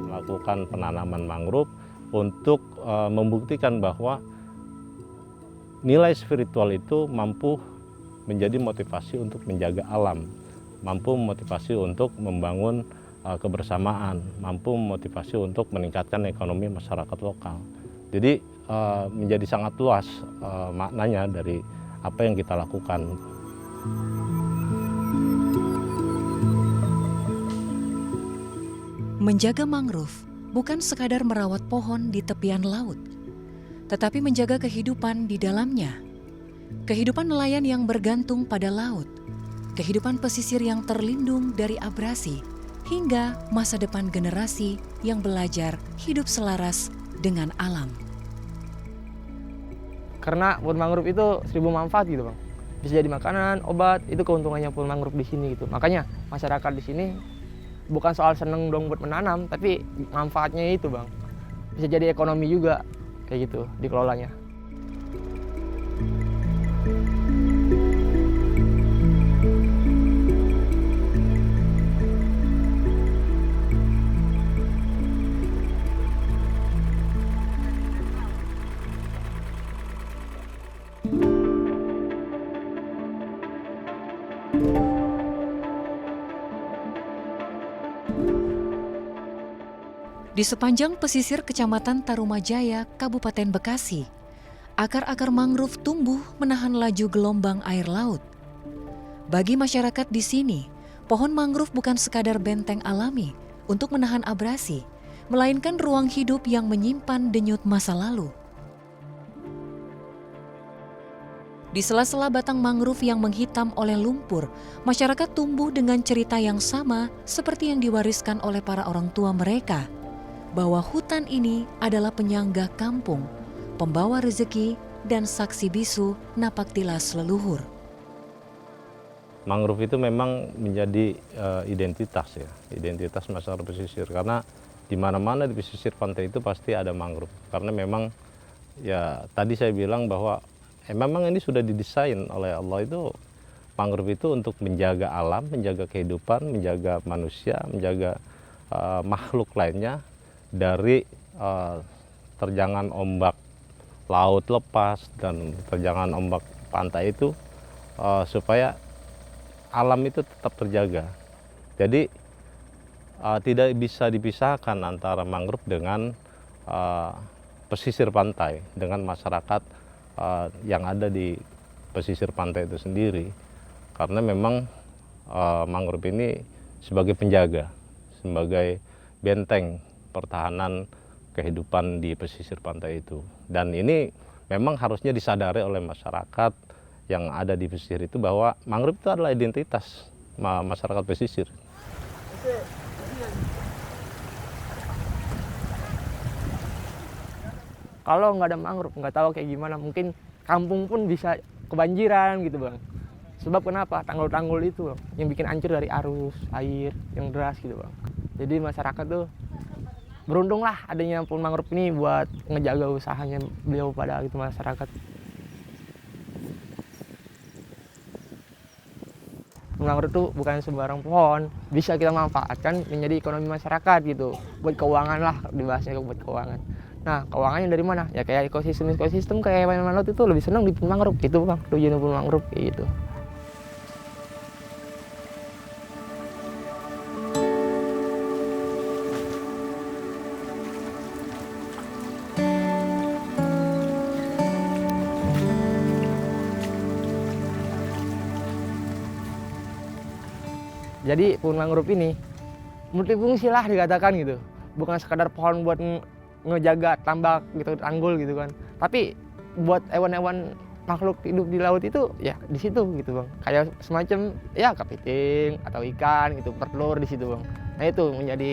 Melakukan penanaman mangrove untuk membuktikan bahwa nilai spiritual itu mampu menjadi motivasi untuk menjaga alam, mampu memotivasi untuk membangun kebersamaan, mampu memotivasi untuk meningkatkan ekonomi masyarakat lokal. Jadi menjadi sangat luas maknanya dari apa yang kita lakukan. Menjaga mangrove bukan sekadar merawat pohon di tepian laut, tetapi menjaga kehidupan di dalamnya. Kehidupan nelayan yang bergantung pada laut, kehidupan pesisir yang terlindung dari abrasi, hingga masa depan generasi yang belajar hidup selaras dengan alam. Karena pohon mangrove itu 1000 manfaat gitu bang. Bisa jadi makanan, obat, itu keuntungannya pohon mangrove di sini gitu. Makanya masyarakat di sini bukan soal seneng dong buat menanam, tapi manfaatnya itu bang. Bisa jadi ekonomi juga kayak gitu dikelolanya. Di sepanjang pesisir Kecamatan Tarumajaya, Kabupaten Bekasi, akar-akar mangrove tumbuh menahan laju gelombang air laut. Bagi masyarakat di sini, pohon mangrove bukan sekadar benteng alami untuk menahan abrasi, melainkan ruang hidup yang menyimpan denyut masa lalu. Di sela-sela batang mangrove yang menghitam oleh lumpur, masyarakat tumbuh dengan cerita yang sama seperti yang diwariskan oleh para orang tua mereka, bahwa hutan ini adalah penyangga kampung, pembawa rezeki, dan saksi bisu napak tilas leluhur. Mangrove itu memang menjadi identitas ya, identitas masyarakat pesisir, karena di mana-mana di pesisir pantai itu pasti ada mangrove. Karena memang ya tadi saya bilang bahwa memang ini sudah didesain oleh Allah itu, mangrove itu untuk menjaga alam, menjaga kehidupan, menjaga manusia, menjaga makhluk lainnya dari terjangan ombak laut lepas dan terjangan ombak pantai itu, supaya alam itu tetap terjaga. Jadi tidak bisa dipisahkan antara mangrove dengan pesisir pantai, dengan masyarakat yang ada di pesisir pantai itu sendiri. Karena memang mangrove ini sebagai penjaga, sebagai benteng pertahanan kehidupan di pesisir pantai itu. Dan ini memang harusnya disadari oleh masyarakat yang ada di pesisir itu, bahwa mangrove itu adalah identitas masyarakat pesisir. Kalau nggak ada mangrove, nggak tahu kayak gimana, mungkin kampung pun bisa kebanjiran gitu bang. Sebab kenapa? Tanggul-tanggul itu bang, yang bikin hancur dari arus air yang deras gitu bang. Jadi masyarakat tuh beruntung lah adanya pohon mangrove ini buat ngejaga usahanya beliau pada gitu masyarakat. Mangrove itu bukan sembarang pohon, bisa kita manfaatkan menjadi ekonomi masyarakat gitu, buat keuangan lah, dibahasnya buat keuangan. Nah, keuangannya dari mana? Ya kayak ekosistem kayak hewan laut itu lebih senang di pohon mangrove gitu bang, tujuan pohon mangrove kayak gitu. Jadi pohon mangrove ini multifungsi lah dikatakan gitu. Bukan sekadar pohon buat ngejaga tambak gitu, tanggul gitu kan. Tapi buat hewan-hewan makhluk hidup di laut itu ya di situ gitu bang. Kayak semacam ya kepiting atau ikan gitu, bertelur di situ bang. Nah itu menjadi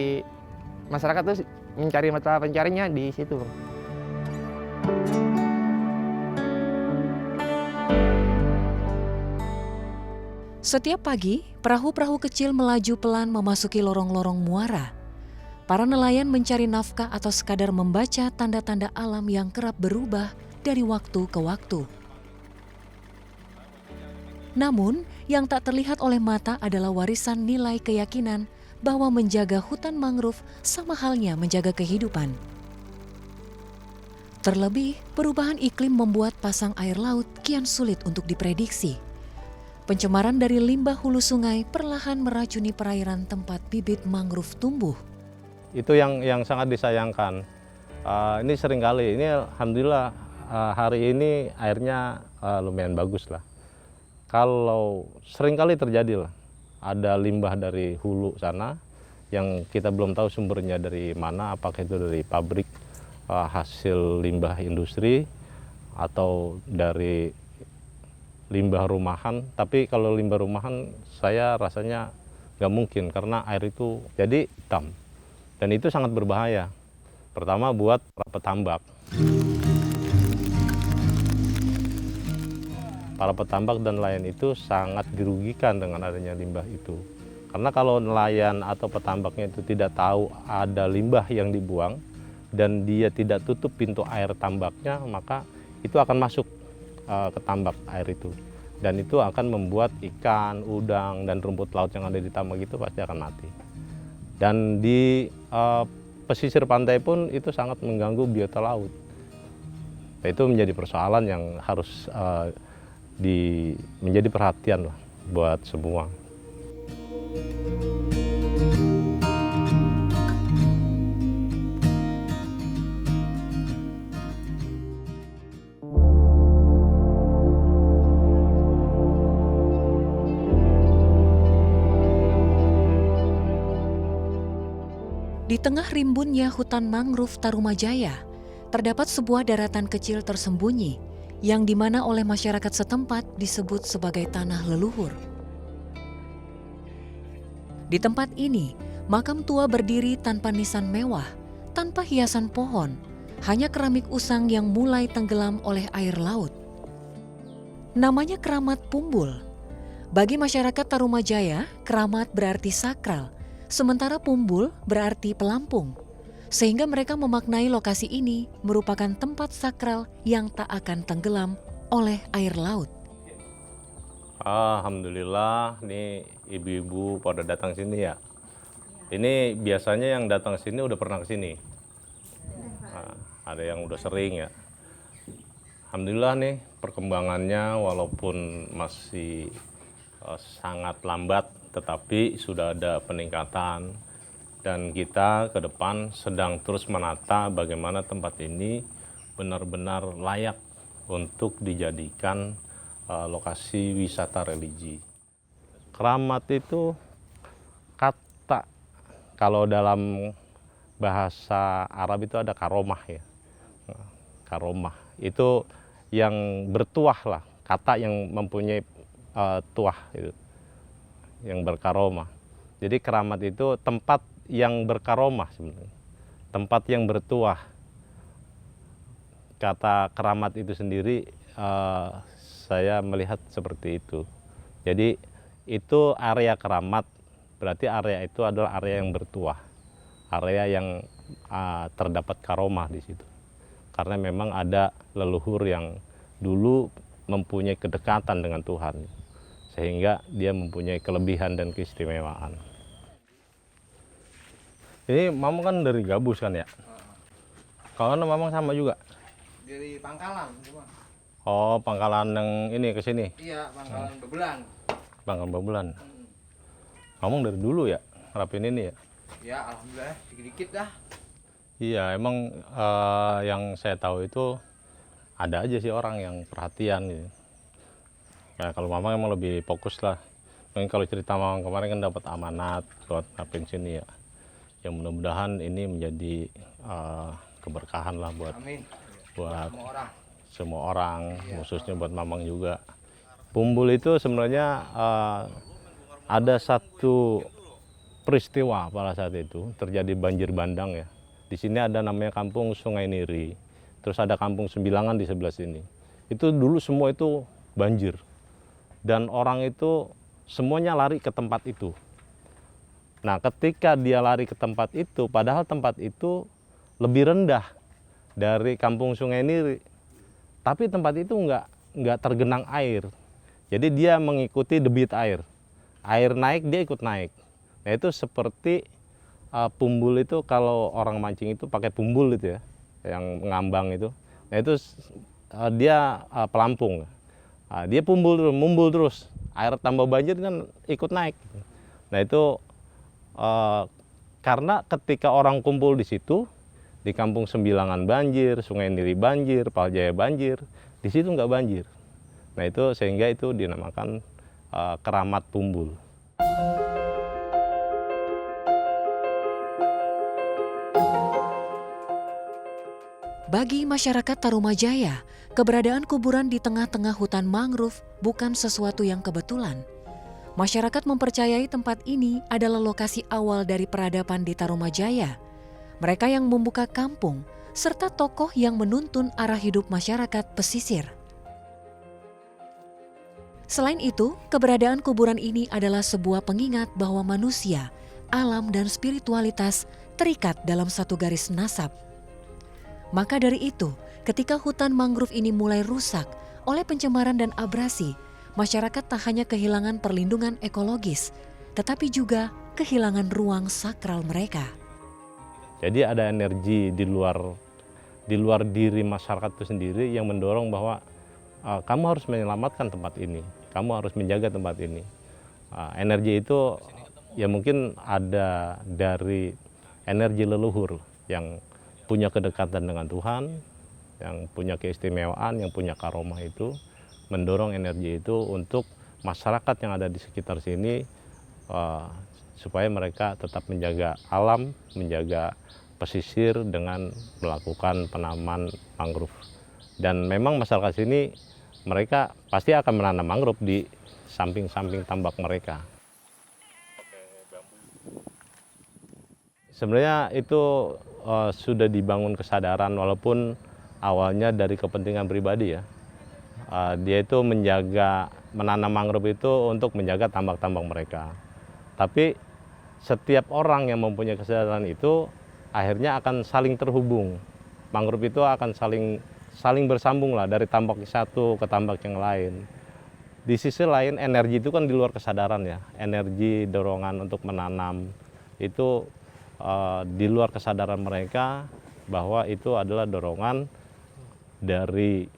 masyarakat tuh mencari mata pencarinya di situ bang. Setiap pagi, perahu-perahu kecil melaju pelan memasuki lorong-lorong muara. Para nelayan mencari nafkah atau sekadar membaca tanda-tanda alam yang kerap berubah dari waktu ke waktu. Namun, yang tak terlihat oleh mata adalah warisan nilai keyakinan bahwa menjaga hutan mangrove sama halnya menjaga kehidupan. Terlebih, perubahan iklim membuat pasang air laut kian sulit untuk diprediksi. Pencemaran dari limbah hulu sungai perlahan meracuni perairan tempat bibit mangrove tumbuh. Itu yang sangat disayangkan. Ini seringkali, ini alhamdulillah hari ini airnya lumayan bagus lah. Kalau seringkali terjadi lah, ada limbah dari hulu sana yang kita belum tahu sumbernya dari mana, apakah itu dari pabrik, hasil limbah industri, atau dari limbah rumahan. Tapi kalau limbah rumahan saya rasanya nggak mungkin karena air itu jadi hitam. Dan itu sangat berbahaya. Pertama buat para petambak. Para petambak dan nelayan itu sangat dirugikan dengan adanya limbah itu. Karena kalau nelayan atau petambaknya itu tidak tahu ada limbah yang dibuang dan dia tidak tutup pintu air tambaknya, maka itu akan masuk ke tambak air itu. Dan itu akan membuat ikan, udang, dan rumput laut yang ada di tambak itu pasti akan mati. Dan di pesisir pantai pun itu sangat mengganggu biota laut. Nah, itu menjadi persoalan yang harus menjadi perhatian lah buat semua. Di tengah rimbunnya hutan mangrove Tarumajaya, terdapat sebuah daratan kecil tersembunyi yang dimana oleh masyarakat setempat disebut sebagai tanah leluhur. Di tempat ini, makam tua berdiri tanpa nisan mewah, tanpa hiasan pohon, hanya keramik usang yang mulai tenggelam oleh air laut. Namanya Keramat Pumbul. Bagi masyarakat Tarumajaya, keramat berarti sakral, sementara pumbul berarti pelampung. Sehingga mereka memaknai lokasi ini merupakan tempat sakral yang tak akan tenggelam oleh air laut. Alhamdulillah, nih ibu-ibu pada datang sini ya. Ini biasanya yang datang sini udah pernah ke sini. Nah, ada yang udah sering ya. Alhamdulillah nih perkembangannya walaupun masih sangat lambat, tetapi sudah ada peningkatan. Dan kita ke depan sedang terus menata bagaimana tempat ini benar-benar layak untuk dijadikan lokasi wisata religi. Keramat itu kata, kalau dalam bahasa Arab itu ada karomah ya. Karomah itu yang bertuah lah, kata yang mempunyai tuah itu, yang berkaromah. Jadi keramat itu tempat yang berkaromah sebenarnya, tempat yang bertuah. Kata keramat itu sendiri saya melihat seperti itu. Jadi itu area keramat, berarti area itu adalah area yang bertuah, area yang terdapat karomah di situ. Karena memang ada leluhur yang dulu mempunyai kedekatan dengan Tuhan, sehingga dia mempunyai kelebihan dan keistimewaan. Ini Mamang kan dari Gabus kan ya? Kalau Mamang sama juga? Dari Pangkalan cuma. Oh, Pangkalan yang ini ke sini? Iya, Pangkalan Bebelan. Pangkalan Bebelan. Mamang dari dulu ya ngerapin ini ya? Ya, alhamdulillah dikit-dikit dah. Iya, emang yang saya tahu itu ada aja sih orang yang perhatian gitu. Ya, kalau Mamang emang lebih fokus lah. Mungkin kalau cerita Mamang kemarin kan dapat amanat buat ngerapin sini ya. Yang mudah-mudahan ini menjadi keberkahan lah buat Amin. buat Semua orang. semua orang, khususnya buat Mamang juga. Pumbul itu sebenarnya ada satu peristiwa pada saat itu terjadi banjir bandang ya. Di sini ada namanya Kampung Sungai Niri, terus ada Kampung Sembilangan di sebelah sini. Itu dulu semua itu banjir dan orang itu semuanya lari ke tempat itu. Nah, ketika dia lari ke tempat itu, padahal tempat itu lebih rendah dari kampung Sungai Niri, tapi tempat itu nggak tergenang air. Jadi dia mengikuti debit air. Air naik, dia ikut naik. Nah, itu seperti pumbul itu, kalau orang mancing itu pakai pumbul itu ya, yang ngambang itu. Nah, itu dia pelampung. Dia mumbul terus. Air tambah banjir kan ikut naik. Nah, itu karena ketika orang kumpul di situ, di Kampung Sembilangan banjir, Sungai Niri banjir, Paljaya banjir, di situ nggak banjir. Nah, itu sehingga itu dinamakan keramat pumbul. Bagi masyarakat Tarumajaya, keberadaan kuburan di tengah-tengah hutan mangrove bukan sesuatu yang kebetulan. Masyarakat mempercayai tempat ini adalah lokasi awal dari peradaban di Tarumajaya. Mereka yang membuka kampung, serta tokoh yang menuntun arah hidup masyarakat pesisir. Selain itu, keberadaan kuburan ini adalah sebuah pengingat bahwa manusia, alam, dan spiritualitas terikat dalam satu garis nasab. Maka dari itu, ketika hutan mangrove ini mulai rusak oleh pencemaran dan abrasi, masyarakat tak hanya kehilangan perlindungan ekologis, tetapi juga kehilangan ruang sakral mereka. Jadi ada energi di luar diri masyarakat itu sendiri yang mendorong bahwa kamu harus menyelamatkan tempat ini, kamu harus menjaga tempat ini. Energi itu ya mungkin ada dari energi leluhur yang punya kedekatan dengan Tuhan, yang punya keistimewaan, yang punya karomah itu, mendorong energi itu untuk masyarakat yang ada di sekitar sini supaya mereka tetap menjaga alam, menjaga pesisir dengan melakukan penanaman mangrove. Dan memang masyarakat sini mereka pasti akan menanam mangrove di samping-samping tambak mereka. Sebenarnya itu sudah dibangun kesadaran, walaupun awalnya dari kepentingan pribadi ya. Dia itu menanam mangrove itu untuk menjaga tambak-tambak mereka. Tapi setiap orang yang mempunyai kesadaran itu akhirnya akan saling terhubung. Mangrove itu akan saling bersambung lah, dari tambak satu ke tambak yang lain. Di sisi lain, energi itu kan di luar kesadaran ya. Energi dorongan untuk menanam itu di luar kesadaran mereka, bahwa itu adalah dorongan dari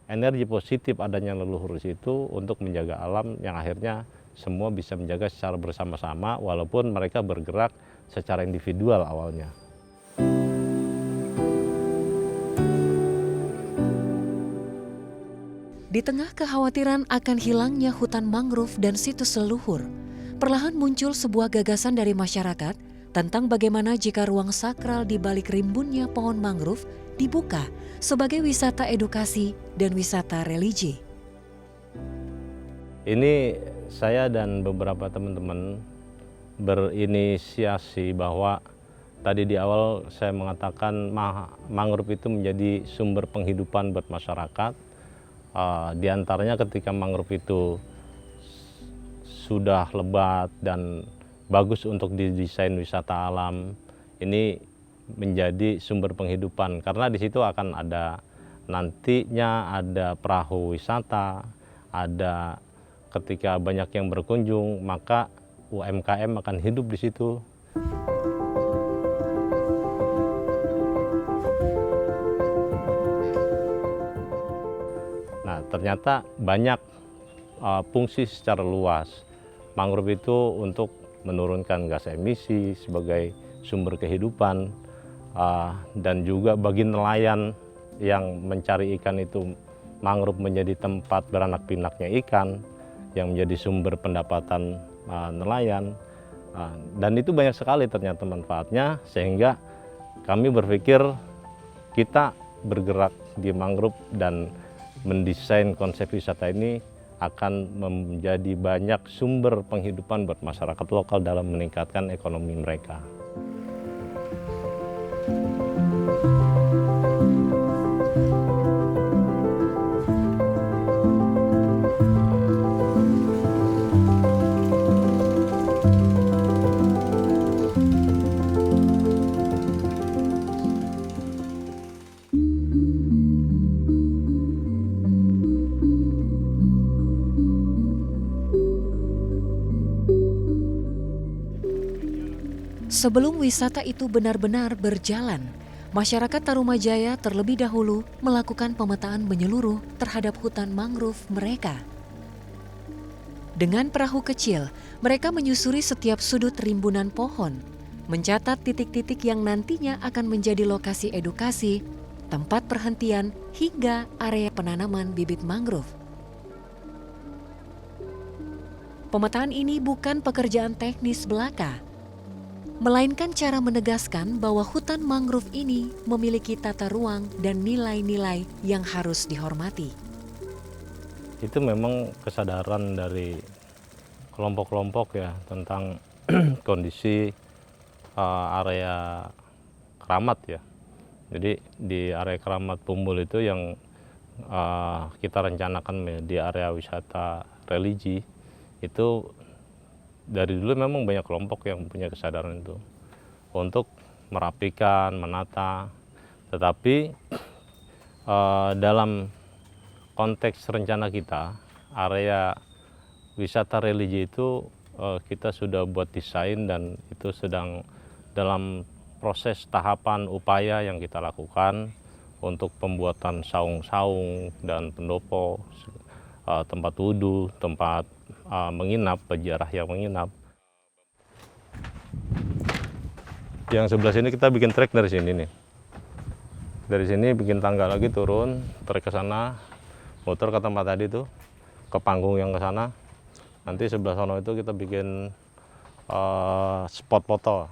energi positif adanya leluhur itu untuk menjaga alam, yang akhirnya semua bisa menjaga secara bersama-sama walaupun mereka bergerak secara individual awalnya. Di tengah kekhawatiran akan hilangnya hutan mangrove dan situs leluhur, perlahan muncul sebuah gagasan dari masyarakat tentang bagaimana jika ruang sakral di balik rimbunnya pohon mangrove dibuka sebagai wisata edukasi dan wisata religi. Ini saya dan beberapa teman-teman berinisiasi bahwa tadi di awal saya mengatakan mangrove itu menjadi sumber penghidupan buat masyarakat. Di antaranya ketika mangrove itu sudah lebat dan bagus untuk didesain wisata alam, ini menjadi sumber penghidupan karena di situ akan ada nantinya ada perahu wisata, ada ketika banyak yang berkunjung maka UMKM akan hidup di situ. Nah, ternyata banyak fungsi secara luas. Mangrove itu untuk menurunkan gas emisi sebagai sumber kehidupan, dan juga bagi nelayan yang mencari ikan itu mangrove menjadi tempat beranak pinaknya ikan yang menjadi sumber pendapatan nelayan, dan itu banyak sekali ternyata manfaatnya, sehingga kami berpikir kita bergerak di mangrove dan mendesain konsep wisata ini akan menjadi banyak sumber penghidupan buat masyarakat lokal dalam meningkatkan ekonomi mereka. Sebelum wisata itu benar-benar berjalan, masyarakat Tarumajaya terlebih dahulu melakukan pemetaan menyeluruh terhadap hutan mangrove mereka. Dengan perahu kecil, mereka menyusuri setiap sudut rimbunan pohon, mencatat titik-titik yang nantinya akan menjadi lokasi edukasi, tempat perhentian, hingga area penanaman bibit mangrove. Pemetaan ini bukan pekerjaan teknis belaka, melainkan cara menegaskan bahwa hutan mangrove ini memiliki tata ruang dan nilai-nilai yang harus dihormati. Itu memang kesadaran dari kelompok-kelompok ya tentang kondisi area keramat ya. Jadi di area keramat Pumbul itu yang kita rencanakan di area wisata religi itu dari dulu memang banyak kelompok yang punya kesadaran itu untuk merapikan, menata. Tetapi dalam konteks rencana kita, area wisata religi itu kita sudah buat desain dan itu sedang dalam proses tahapan upaya yang kita lakukan untuk pembuatan saung-saung dan pendopo, tempat wudhu, tempat menginap, peziarah yang menginap. Yang sebelah sini kita bikin trek dari sini nih. Dari sini bikin tangga lagi turun, trek ke sana, motor ke tempat tadi tuh, ke panggung yang ke sana. Nanti sebelah sana itu kita bikin spot foto.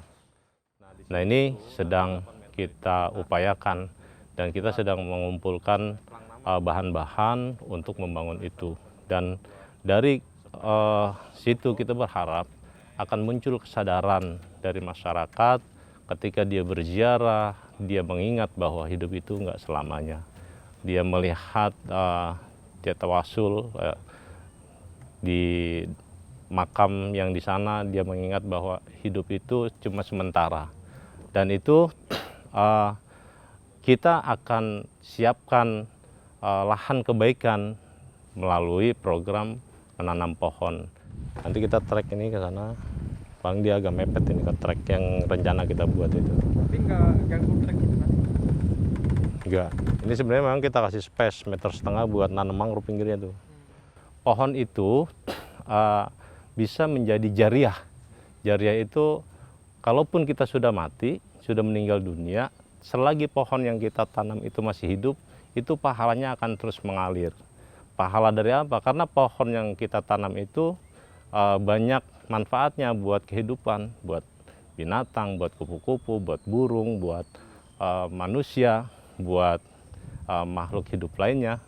Nah ini sedang kita upayakan dan kita sedang mengumpulkan bahan-bahan untuk membangun itu. Dan dari situ kita berharap akan muncul kesadaran dari masyarakat ketika dia berziarah, dia mengingat bahwa hidup itu nggak selamanya. Dia melihat dia tawasul di makam yang di sana, dia mengingat bahwa hidup itu cuma sementara. Dan itu kita akan siapkan lahan kebaikan melalui program menanam pohon. Nanti kita trek ini ke sana, paling dia agak mepet ini ke trek yang rencana kita buat itu. Tapi nggak ganggu trek gitu kan? Enggak, ini sebenarnya memang kita kasih space 1,5 meter buat nanam mangrove pinggirnya tuh. Pohon itu bisa menjadi jariah. Jariah itu kalaupun kita sudah mati, sudah meninggal dunia, selagi pohon yang kita tanam itu masih hidup, itu pahalanya akan terus mengalir. Pahala dari apa? Karena pohon yang kita tanam itu banyak manfaatnya buat kehidupan, buat binatang, buat kupu-kupu, buat burung, buat manusia, buat makhluk hidup lainnya.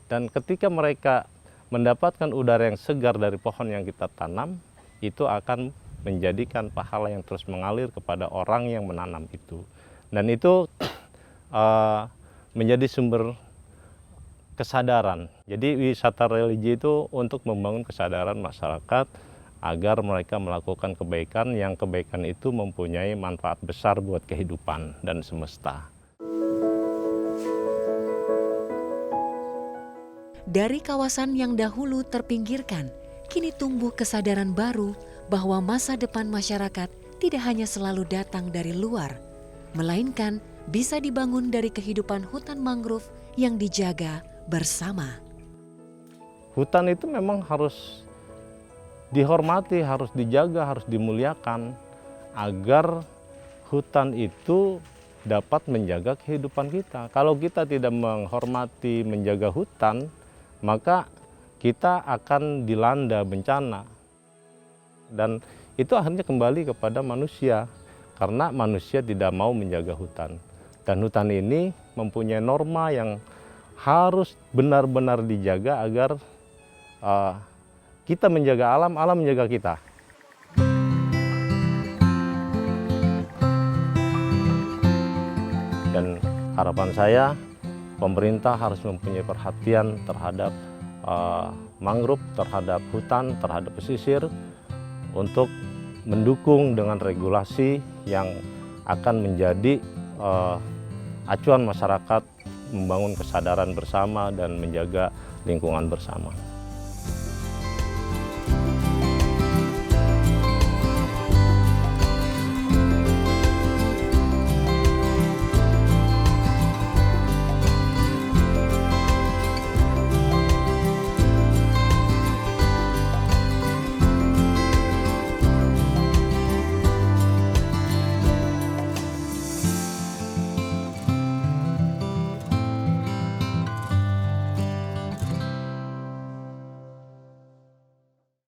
Dan ketika mereka mendapatkan udara yang segar dari pohon yang kita tanam, itu akan menjadikan pahala yang terus mengalir kepada orang yang menanam itu. Dan itu menjadi sumber kesadaran. Jadi wisata religi itu untuk membangun kesadaran masyarakat agar mereka melakukan kebaikan yang kebaikan itu mempunyai manfaat besar buat kehidupan dan semesta. Dari kawasan yang dahulu terpinggirkan, kini tumbuh kesadaran baru bahwa masa depan masyarakat tidak hanya selalu datang dari luar, melainkan bisa dibangun dari kehidupan hutan mangrove yang dijaga bersama. Hutan itu memang harus dihormati, harus dijaga, harus dimuliakan agar hutan itu dapat menjaga kehidupan kita. Kalau kita tidak menghormati, menjaga hutan, maka kita akan dilanda bencana. Dan itu akhirnya kembali kepada manusia, karena manusia tidak mau menjaga hutan. Dan hutan ini mempunyai norma yang harus benar-benar dijaga agar kita menjaga alam, alam menjaga kita. Dan harapan saya, pemerintah harus mempunyai perhatian terhadap mangrove, terhadap hutan, terhadap pesisir, untuk mendukung dengan regulasi yang akan menjadi acuan masyarakat membangun kesadaran bersama dan menjaga lingkungan bersama.